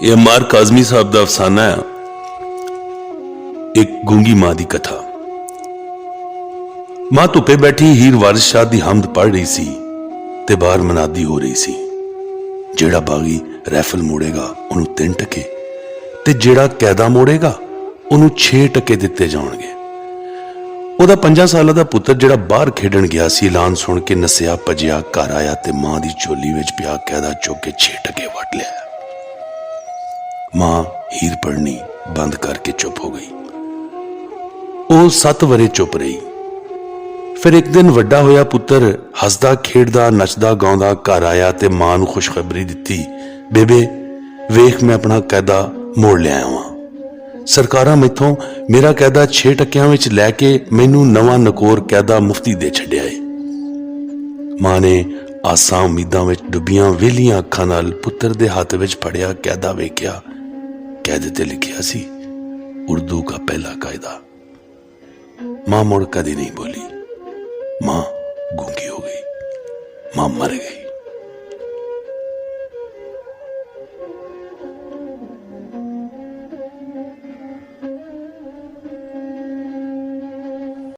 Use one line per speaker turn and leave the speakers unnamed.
ये अम्मार काज़मी साहब दा अफसाना है। एक गूंगी मां दी कथा। मां धुप्पे बैठी हीर वारिस शाह दी हमद पढ़ रही सी ते बाहर मनादी हो रही सी, जेड़ा बागी रैफल मोड़ेगा उन्होंने 3 टके ते जेड़ा कैदा मोड़ेगा उन्होंने 6 टके दिते जाणगे। ओदा 5 साल दा पुत्र जेड़ा बाहर खेडन गया सी, ऐलान सुन के नसिया भजिया घर आया ते मां दी झोली विच पिया कैदा चुक के 6 टके वट लिया। मां हीर पढ़नी बंद करके चुप हो गई। वो 7 वरे चुप रही। फिर एक दिन वड्डा होया पुत्र हसदा खेडदा नचदा गाउंदा घर आया ते मां नूं खुशखबरी दिती, बेबे वेख मैं अपना कैदा मोड़ लिया वां। सरकारां मैथों मेरा कैदा 6 टकियां विच लैके मैनू नवां नकोर कैदा मुफ्ती दे छड्डिया है। मां ने आसां उम्मीदां विच डुबियां वेलियां अखां नाल पुत्र दे हत्थ विच फड़िया कैदा वेख्या। कैदे ते लिखिया सी, उर्दू का पहला कायदा। मां मुड़ कदी नहीं बोली। मां गूंगी हो गई, मां मर गई।